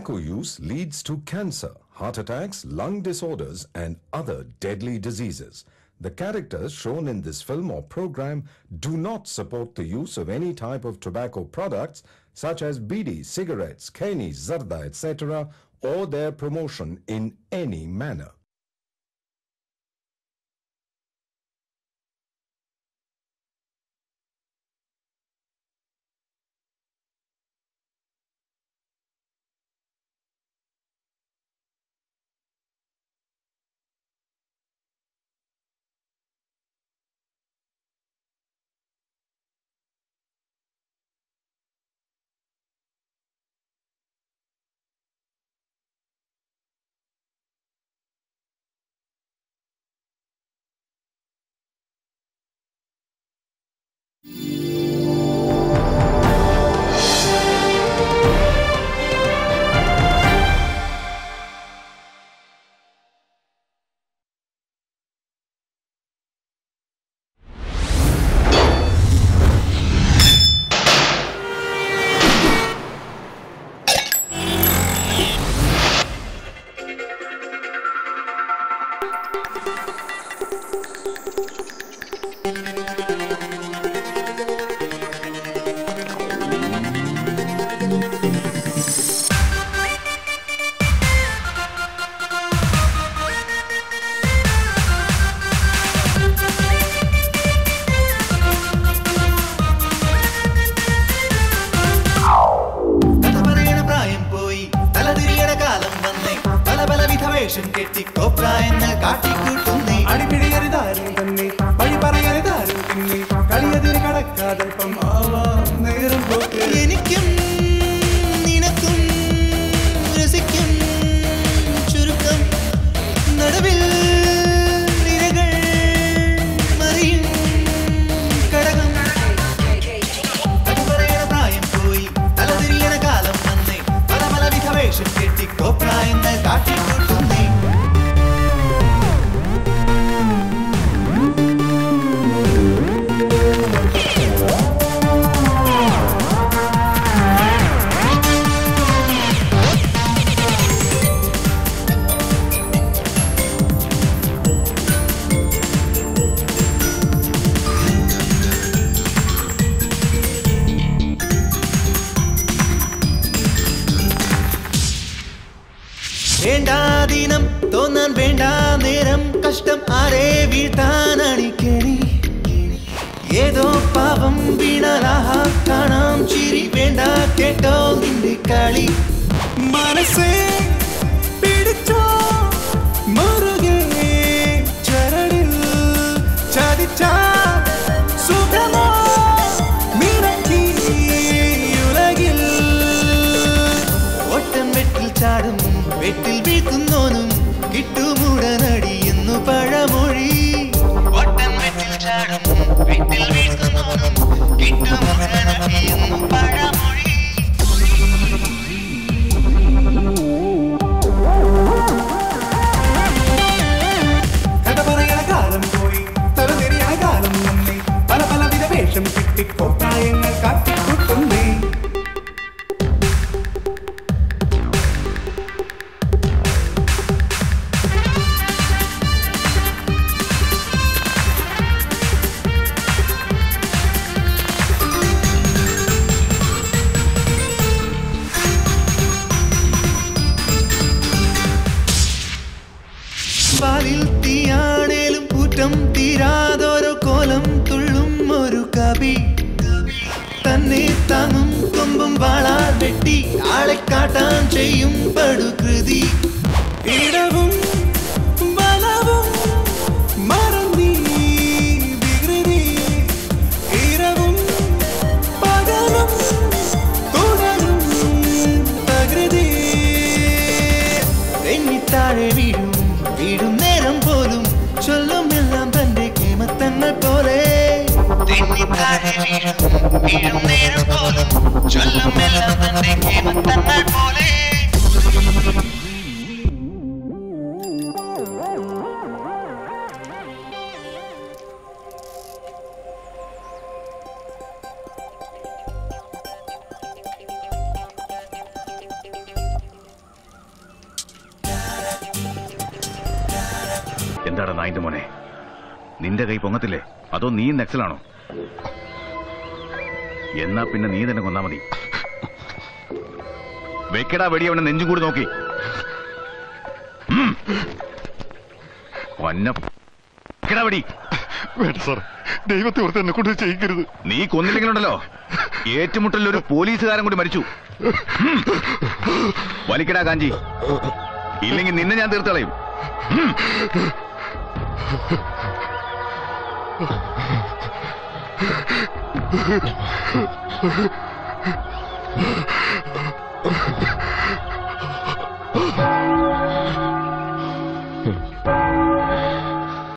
Tobacco use leads to cancer, heart attacks, lung disorders, and other deadly diseases. The characters shown in this film or program do not support the use of any type of tobacco products such as bidi, cigarettes, keni, zarda, etc., or their promotion in any manner. എന്താടാ നായിന്റെ മോനെ, നിന്റെ കൈ പൊങ്ങത്തില്ലേ? അതോ നീ നക്സലാണോ? എന്നാ പിന്നെ നീ തന്നെ കൊന്നാ മതി. വെക്കടാ വെടി അവനെ നെഞ്ചും കൂടി നോക്കി. വെടി. വേണ്ട സാർ, ദൈവത്തെ ഓർത്ത് എന്നെ കൊണ്ട് ചെയ്യിക്കരുത്. നീ കൊന്നില്ലെങ്കിലുണ്ടല്ലോ, ഏറ്റുമുട്ടലിൽ ഒരു പോലീസുകാരൻ കൂടി മരിച്ചു. വലിക്കടാ കാഞ്ചി, ഇല്ലെങ്കിൽ നിന്നെ ഞാൻ തീർത്തളയും.